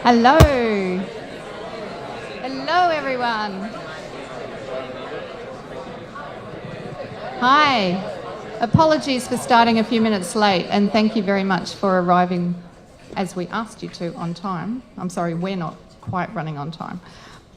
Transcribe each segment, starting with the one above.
Hello. Hello, everyone. Hi. Apologies for starting a few minutes late, and thank you very much for arriving as we asked you to on time. I'm sorry, we're not quite running on time.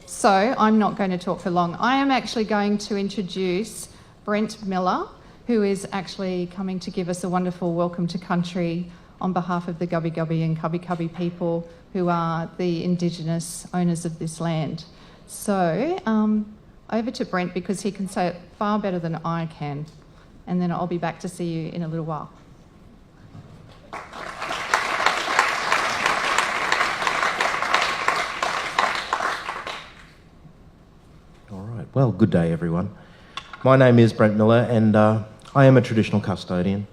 So I'm not going to talk for long. I am actually going to introduce Brent Miller, who is actually coming to give us a wonderful welcome to country on behalf of the Gubbi Gubbi and Cubbi Cubbi people who are the Indigenous owners of this land. So over to Brent, because he can say it far better than I can, and then I'll be back to see you in a little while. All right, well, good day everyone. My name is Brent Miller and I am a traditional custodian.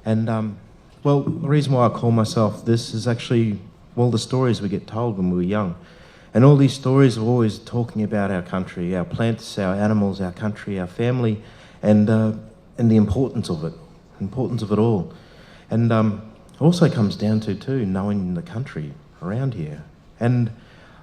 And well, the reason why I call myself this is actually all the stories we get told when we were young. And all these stories are always talking about our country, our plants, our animals, our country, our family, and the importance of it all. And it also comes down to, too, knowing the country around here. And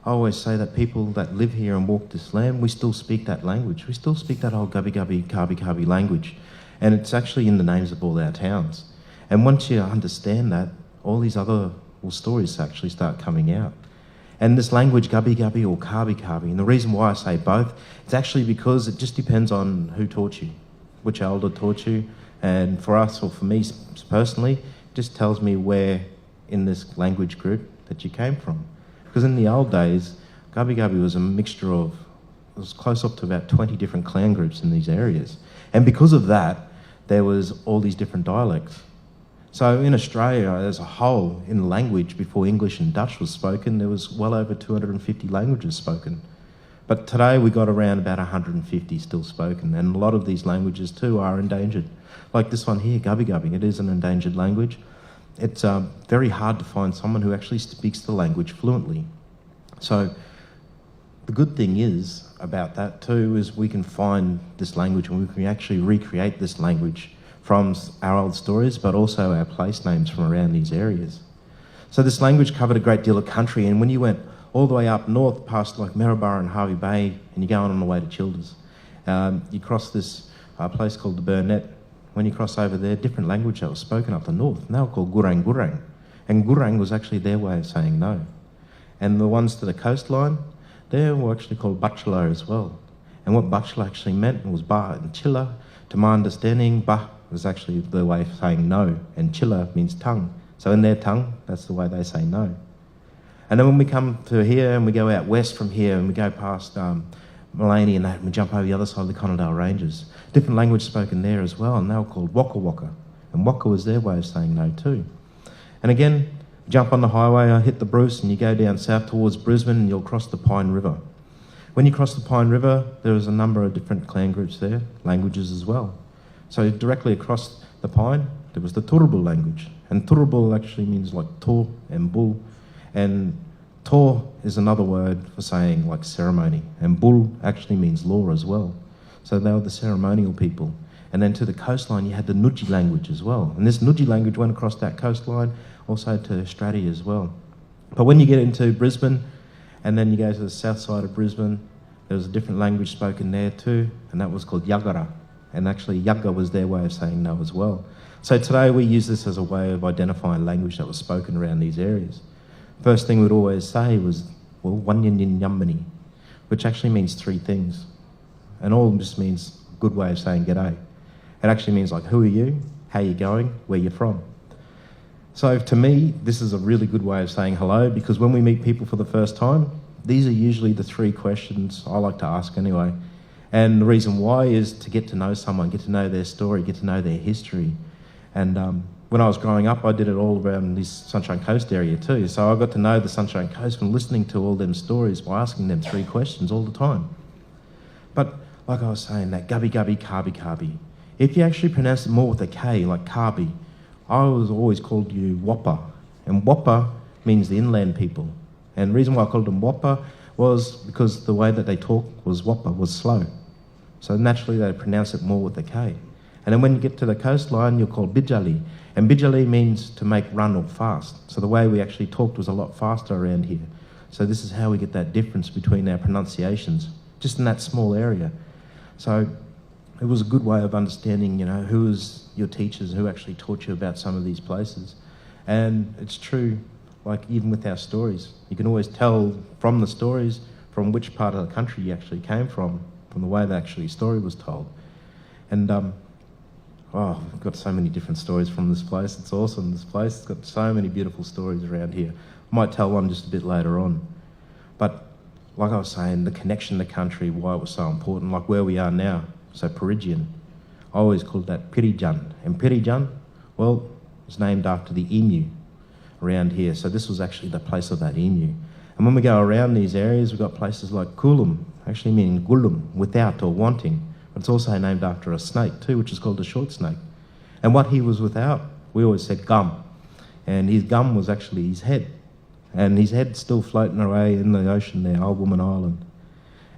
I always say that people that live here and walk this land, we still speak that language. We still speak that old Gubbi Gubbi, Cubbi Cubbi language. And it's actually in the names of all our towns. And once you understand that, all these other stories actually start coming out. And this language, Gubbi Gubbi or Cubbi Cubbi, and the reason why I say both, it's actually because it just depends on who taught you, which elder taught you. And for us, or for me personally, it just tells me where in this language group that you came from. Because in the old days, Gubbi Gubbi was a mixture of, it was close up to about 20 different clan groups in these areas. And because of that, there was all these different dialects. So in Australia as a whole, in language, before English and Dutch was spoken, there was well over 250 languages spoken. But today we got around about 150 still spoken, and a lot of these languages too are endangered. Like this one here, Gubbi Gubbi, it is an endangered language. It's very hard to find someone who actually speaks the language fluently. So the good thing is about that too is we can find this language and we can actually recreate this language from our old stories, but also our place names from around these areas. So this language covered a great deal of country, and when you went all the way up north past like Maryborough and Harvey Bay, and you're going on the way to Childers, you cross this place called the Burnett. When you cross over there, different language that was spoken up the north, and they were called Gurang Gurang. And Gurang was actually their way of saying no. And the ones to the coastline, they were actually called Bachelor as well. And what Bachelor actually meant was Ba and Chilla. To my understanding, Ba was actually the way of saying no, and Chilla means tongue. So in their tongue, that's the way they say no. And then when we come to here and we go out west from here and we go past Maloney and that, and we jump over the other side of the Conondale Ranges, different language spoken there as well, and they were called Waka Waka. And Waka was their way of saying no too. And again, jump on the highway, hit the Bruce, and you go down south towards Brisbane and you'll cross the Pine River. When you cross the Pine River, there was a number of different clan groups there, languages as well. So directly across the Pine, there was the Turrbal language. And Turrbal actually means like Tor and Bull. And Tor is another word for saying like ceremony. And Bull actually means law as well. So they were the ceremonial people. And then to the coastline, you had the Nudji language as well. And this Nudji language went across that coastline, also to Straddie as well. But when you get into Brisbane, and then you go to the south side of Brisbane, there was a different language spoken there too, and that was called Yagara. And actually Yagga was their way of saying no as well. So today we use this as a way of identifying language that was spoken around these areas. First thing we'd always say was, well, Wanyin Yumbani, which actually means three things. And all just means good way of saying g'day. It actually means like, who are you, how you going, where you're from. So to me, this is a really good way of saying hello, because when we meet people for the first time, these are usually the three questions I like to ask anyway. And the reason why is to get to know someone, get to know their story, get to know their history. And when I was growing up, I did it all around this Sunshine Coast area too. So I got to know the Sunshine Coast from listening to all them stories by asking them three questions all the time. But like I was saying, that Gubbi Gubbi, Cubbi Cubbi, if you actually pronounce it more with a K, like Kabi, I was always called you Whopper. And Whopper means the inland people. And the reason why I called them Whopper was because the way that they talk was Whopper, was slow. So naturally they pronounce it more with a K. And then when you get to the coastline, you're called Bijali. And Bijali means to make run or fast. So the way we actually talked was a lot faster around here. So this is how we get that difference between our pronunciations, just in that small area. So it was a good way of understanding, you know, who was your teachers, who actually taught you about some of these places. And it's true, like even with our stories, you can always tell from the stories from which part of the country you actually came from the way the actually story was told. And we've got so many different stories from this place. It's awesome, this place. It's got so many beautiful stories around here. I might tell one just a bit later on. But like I was saying, the connection to country, why it was so important, like where we are now, so Perugian. I always called that Pirijan. And Pirijan, well, it's named after the emu around here. So this was actually the place of that emu. And when we go around these areas, we've got places like Kulum, actually meaning gulum, without or wanting. But it's also named after a snake too, which is called a short snake. And what he was without, we always said gum. And his gum was actually his head. And his head's still floating away in the ocean there, Old Woman Island.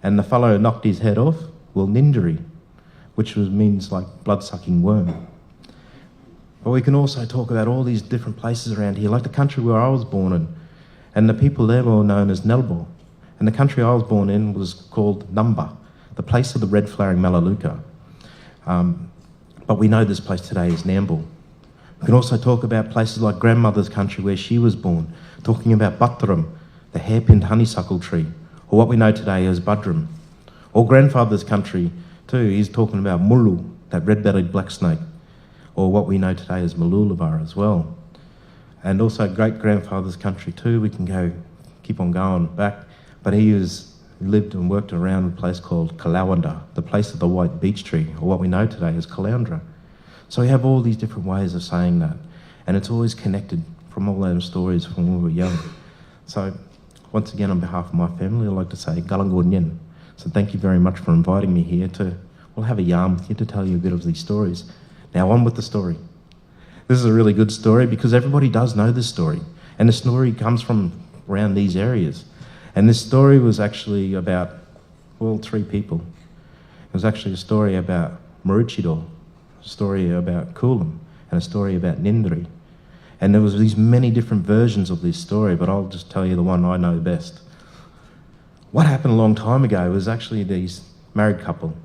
And the fellow who knocked his head off, well, Nindari, which means like blood-sucking worm. But we can also talk about all these different places around here, like the country where I was born in. And the people there were known as Nelbo. And the country I was born in was called Numba, the place of the red-flowering Melaleuca. But we know this place today is Nambour. We can also talk about places like grandmother's country where she was born, talking about Battaram, the hairpinned honeysuckle tree, or what we know today as Budrum. Or grandfather's country too, he's talking about Mulu, that red-bellied black snake, or what we know today as Malulavar as well. And also great-grandfather's country too, we can keep on going back, but he lived and worked around a place called Kalawanda, the place of the white beech tree, or what we know today as Caloundra. So we have all these different ways of saying that, and it's always connected from all those stories from when we were young. So once again, on behalf of my family, I'd like to say Galangunyen. So thank you very much for inviting me here to have a yarn with you, to tell you a bit of these stories. Now on with the story. This is a really good story because everybody does know this story, and the story comes from around these areas. And this story was actually about, well, 3 people. It was actually a story about Maroochydore, a story about Coolum, and a story about Nindri. And there was these many different versions of this story, but I'll just tell you the one I know best. What happened a long time ago was actually these married couple.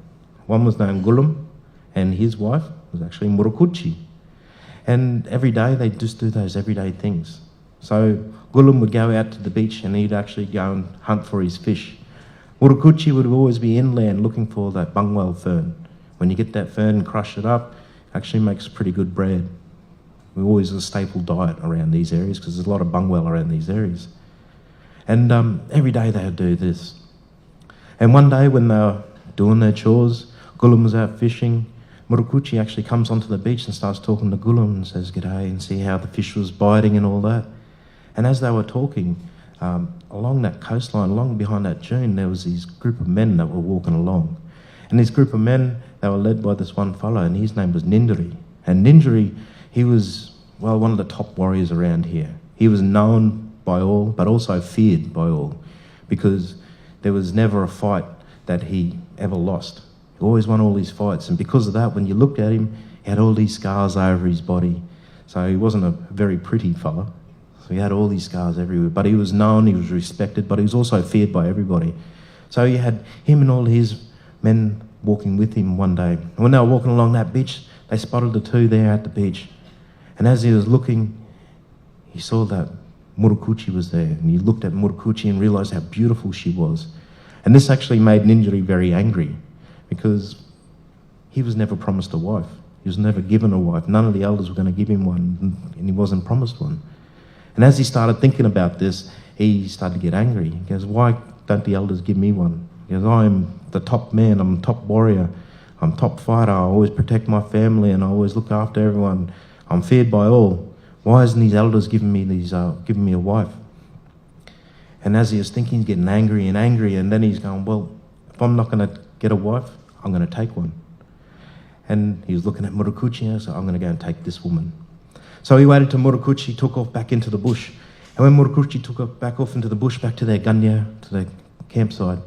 One was named Gulum, and his wife was actually Murukuchi. And every day they'd just do those everyday things. So Gulum would go out to the beach and he'd actually go and hunt for his fish. Murukuchi would always be inland looking for that bungwell fern. When you get that fern and crush it up, it actually makes pretty good bread. We always a staple diet around these areas because there's a lot of bungwell around these areas. And every day they would do this. And one day when they were doing their chores, Gulum was out fishing. Murukuchi actually comes onto the beach and starts talking to Gulum and says g'day and see how the fish was biting and all that. And as they were talking, along that coastline, along behind that dune, there was this group of men that were walking along. And this group of men, they were led by this one fellow, and his name was Nindari. And Nindari, he was, well, one of the top warriors around here. He was known by all, but also feared by all, because there was never a fight that he ever lost. He always won all these fights, and because of that, when you looked at him, he had all these scars over his body. So he wasn't a very pretty fella. So he had all these scars everywhere, but he was known, he was respected, but he was also feared by everybody. So you had him and all his men walking with him one day. And when they were walking along that beach, they spotted the 2 there at the beach. And as he was looking, he saw that Murukuchi was there, and he looked at Murukuchi and realised how beautiful she was. And this actually made Nindari very angry, because he was never promised a wife. He was never given a wife. None of the elders were going to give him one, and he wasn't promised one. And as he started thinking about this, he started to get angry. He goes, why don't the elders give me one? He goes, I'm the top man, I'm the top warrior, I'm top fighter, I always protect my family and I always look after everyone. I'm feared by all. Why isn't these elders giving me a wife? And as he was thinking, he's getting angry, and then he's going, well, if I'm not going to get a wife, I'm going to take one. And he was looking at Murukuchi and said, I'm going to go and take this woman. So he waited till Murukuchi took off back into the bush. And when Murukuchi took off into the bush, back to their gunya, to their campsite,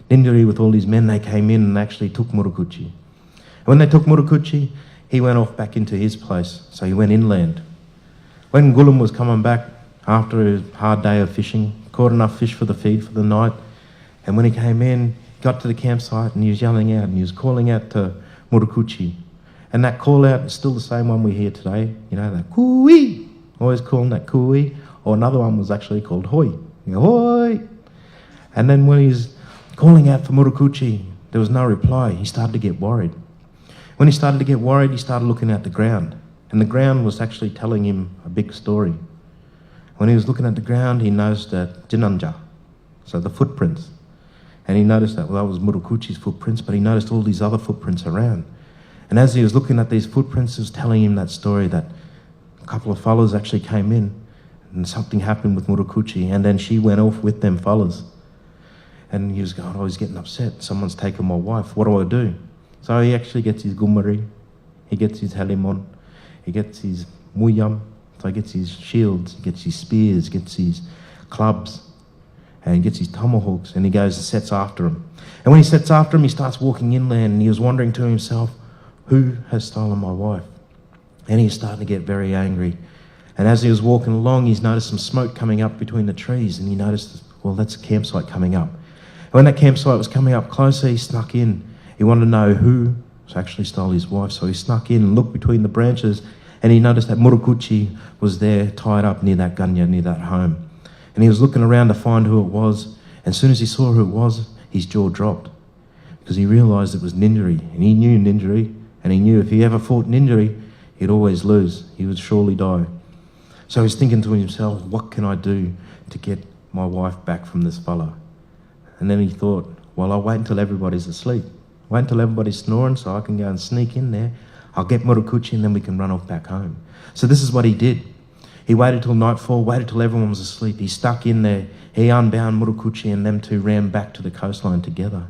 Nindari with all his men, they came in and actually took Murukuchi. And when they took Murukuchi, he went off back into his place. So he went inland. When Gulum was coming back, after a hard day of fishing, caught enough fish for the feed for the night, and when he came in, got to the campsite and he was yelling out and he was calling out to Murukuchi. And that call out is still the same one we hear today, you know, that cooey, always calling that cooey, or another one was actually called hoi, you know, hoi. And then when he's calling out for Murukuchi, there was no reply. He started to get worried. When he started to get worried, he started looking at the ground, and the ground was actually telling him a big story. When he was looking at the ground, he noticed that jinanja, so the footprints. And he noticed that, well, that was Murukuchi's footprints, but he noticed all these other footprints around. And as he was looking at these footprints, it was telling him that story that a couple of fellas actually came in and something happened with Murukuchi, and then she went off with them fellas. And he was going, oh, he's getting upset. Someone's taken my wife. What do I do? So he actually gets his gumari, he gets his halimon, he gets his muyam, so he gets his shields, he gets his spears, gets his clubs, and he gets his tomahawks, and he goes and sets after him. And when he sets after him, he starts walking inland, and he was wondering to himself, who has stolen my wife? And he's starting to get very angry. And as he was walking along, he's noticed some smoke coming up between the trees, and he noticed, well, that's a campsite coming up. And when that campsite was coming up closer, he snuck in. He wanted to know who actually stole his wife, so he snuck in and looked between the branches, and he noticed that Murukuchi was there, tied up near that ganya, near that home. And he was looking around to find who it was, and as soon as he saw who it was, his jaw dropped, because he realised it was Ninjari, and he knew Ninjari, and he knew if he ever fought Ninjari, he'd always lose. He would surely die. So he's thinking to himself, what can I do to get my wife back from this fella? And then he thought, well, I'll wait until everybody's asleep. Wait until everybody's snoring so I can go and sneak in there. I'll get Murukuchi and then we can run off back home. So this is what he did. He waited till nightfall, waited till everyone was asleep. He stuck in there. He unbound Murukuchi and them two ran back to the coastline together.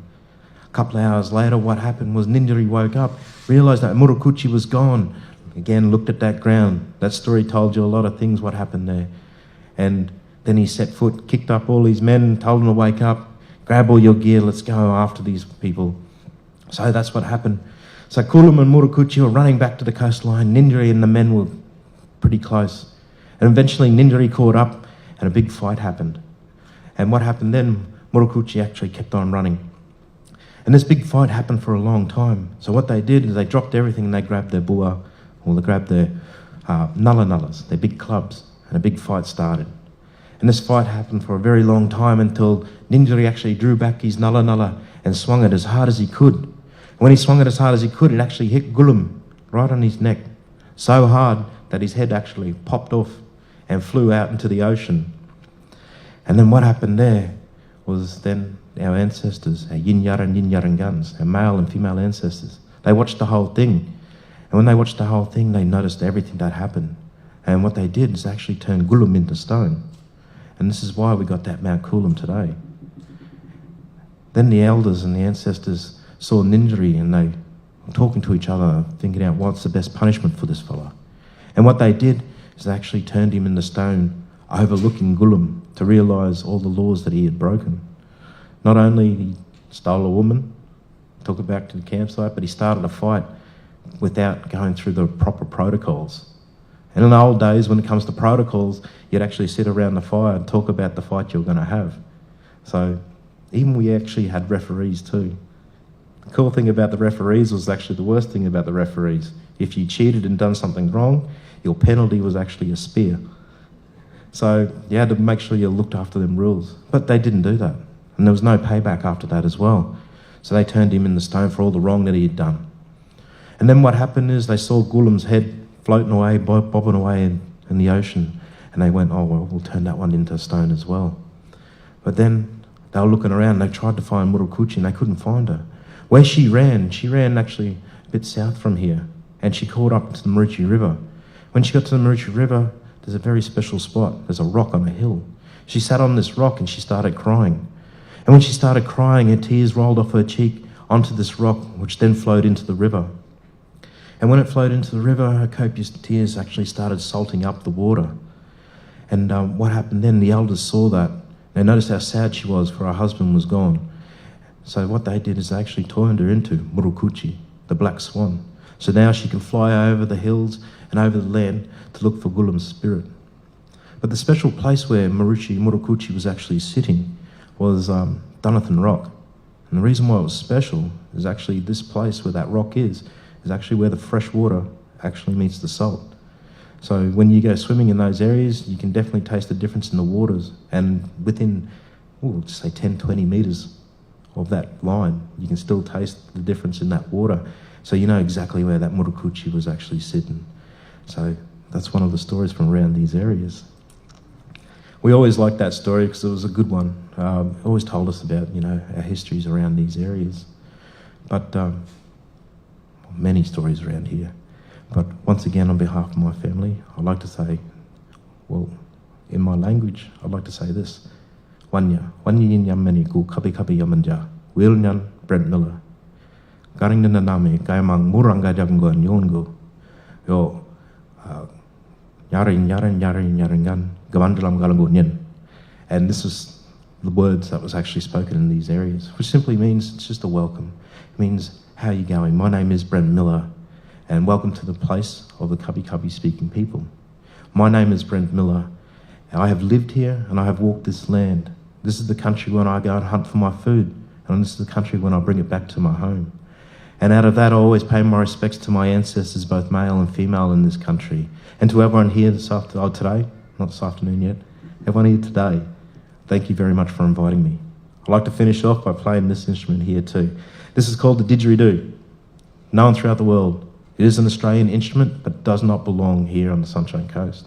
A couple of hours later, what happened was Ninjari woke up, realised that Murukuchi was gone. Again, looked at that ground. That story told you a lot of things, what happened there. And then he set foot, kicked up all his men, told them to wake up, grab all your gear, let's go after these people. So that's what happened. So Kulam and Murukuchi were running back to the coastline. Ninjari and the men were pretty close. And eventually Ninjari caught up and a big fight happened. And what happened then, Murukuchi actually kept on running. And this big fight happened for a long time. So what they did is they dropped everything and they grabbed their bua, or they grabbed their nullas, their big clubs, and a big fight started. And this fight happened for a very long time until Ninjari actually drew back his nulla and swung it as hard as he could. And when he swung it as hard as he could, it actually hit Gulam right on his neck, so hard that his head actually popped off and flew out into the ocean. And then what happened there was then our ancestors, our yin yaran guns, our male and female ancestors, they watched the whole thing. And when they watched the whole thing, they noticed everything that happened. And what they did is actually turn Gulam into stone. And this is why we got that Mount Coolum today. Then the elders and the ancestors saw Ninjari and they were talking to each other, thinking out what's the best punishment for this fella. And what they did is they actually turned him into stone, overlooking Gulam, to realise all the laws that he had broken. Not only he stole a woman, took her back to the campsite, but he started a fight without going through the proper protocols. And in the old days, when it comes to protocols, you'd actually sit around the fire and talk about the fight you're going to have. So even we actually had referees too. The cool thing about the referees was actually the worst thing about the referees. If you cheated and done something wrong, your penalty was actually a spear. So you had to make sure you looked after them rules. But they didn't do that. And there was no payback after that as well. So they turned him into stone for all the wrong that he had done. And then what happened is they saw Gulam's head floating away, bobbing away in the ocean. And they went, oh, well, we'll turn that one into stone as well. But then they were looking around, they tried to find Murukuchi and they couldn't find her. Where she ran actually a bit south from here. And she caught up to the Maruchi River. When she got to the Maruchi River, there's a very special spot. There's a rock on a hill. She sat on this rock and she started crying. And when she started crying, her tears rolled off her cheek onto this rock, which then flowed into the river. And when it flowed into the river, her copious tears actually started salting up the water. And what happened then, the elders saw that. They noticed how sad she was, for her husband was gone. So what they did is they actually turned her into Murukuchi, the black swan. So now she can fly over the hills and over the land to look for Gulam's spirit. But the special place where Maruchi Murokuchi was actually sitting was Dunathan Rock. And the reason why it was special is actually this place where that rock is actually where the fresh water actually meets the salt. So when you go swimming in those areas, you can definitely taste the difference in the waters. And within, just say 10, 20 metres of that line, you can still taste the difference in that water. So you know exactly where that Murokuchi was actually sitting. So that's one of the stories from around these areas. We always liked that story because it was a good one. It always told us about, our histories around these areas. But many stories around here. But once again, on behalf of my family, I'd like to say, in my language, I'd like to say this. Wanya yin yamani ku kabi kabi yamanja. Wilnyan Brent Miller. Garing na nami kayamang muranga jabngon yongo. Yo yarin gan gavandalam galangunyan. And this was the words that was actually spoken in these areas, which simply means it's just a welcome. It means, how are you going? My name is Brent Miller, and welcome to the place of the Kabi Kabi speaking people. My name is Brent Miller, and I have lived here and I have walked this land. This is the country when I go and hunt for my food, and this is the country when I bring it back to my home. And out of that, I always pay my respects to my ancestors, both male and female in this country. And to everyone here today, not this afternoon yet, everyone here today, thank you very much for inviting me. I'd like to finish off by playing this instrument here too. This is called the Didgeridoo, known throughout the world. It is an Australian instrument, but does not belong here on the Sunshine Coast.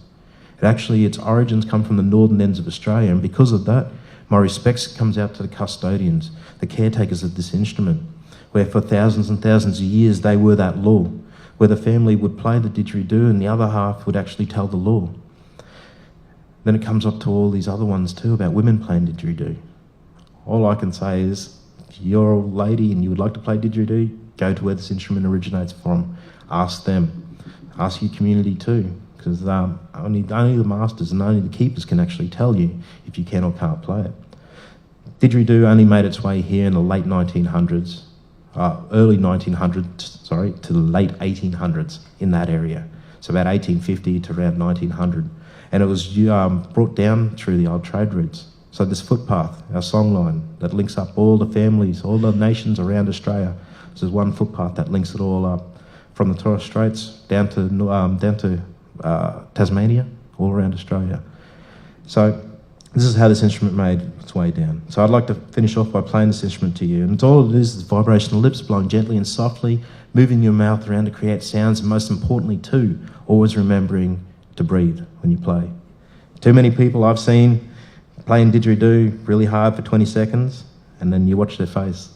Its origins come from the northern ends of Australia, and because of that, my respects comes out to the custodians, the caretakers of this instrument, where for thousands and thousands of years they were that law, where the family would play the didgeridoo and the other half would actually tell the law. Then it comes up to all these other ones too about women playing didgeridoo. All I can say is, if you're a lady and you would like to play didgeridoo, go to where this instrument originates from. Ask them. Ask your community too, because only the masters and only the keepers can actually tell you if you can or can't play it. Didgeridoo only made its way here in the late 1900s, early 1900s, to the late 1800s in that area. So about 1850 to around 1900. And it was brought down through the old trade routes. So this footpath, our songline, that links up all the families, all the nations around Australia. So there's one footpath that links it all up from the Torres Straits down to Tasmania, all around Australia. So this is how this instrument made its way down. So I'd like to finish off by playing this instrument to you. And all it is vibrational lips blowing gently and softly, moving your mouth around to create sounds, and most importantly too, always remembering to breathe when you play. Too many people I've seen playing didgeridoo really hard for 20 seconds, and then you watch their face.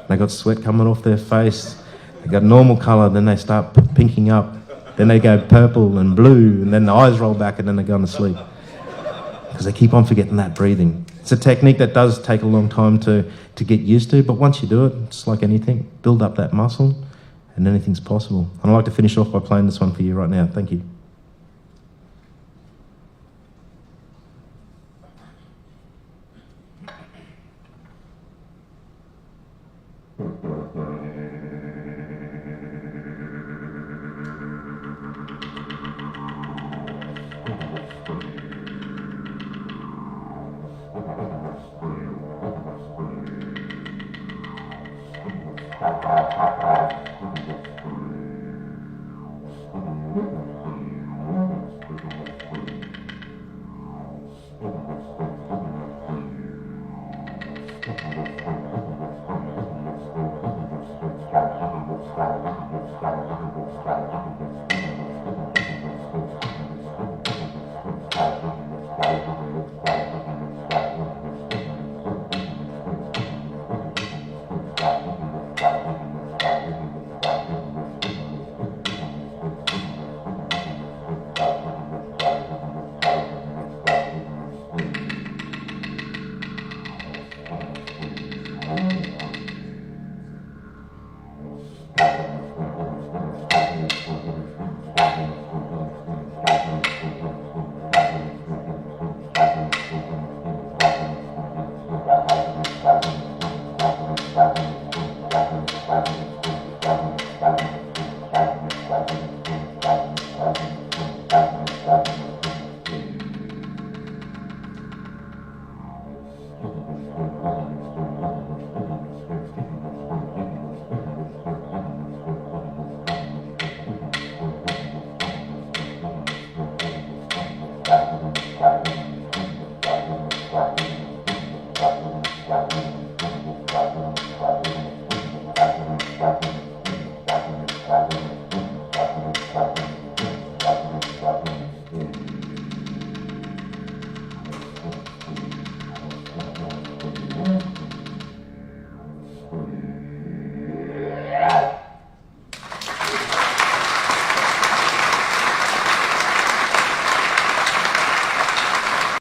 They got sweat coming off their face, they got normal colour, then they start pinking up, then they go purple and blue, and then the eyes roll back, and then they're going to sleep. Because they keep on forgetting that breathing. It's a technique that does take a long time to get used to, but once you do it, it's like anything. Build up that muscle, and anything's possible. And I'd like to finish off by playing this one for you right now. Thank you.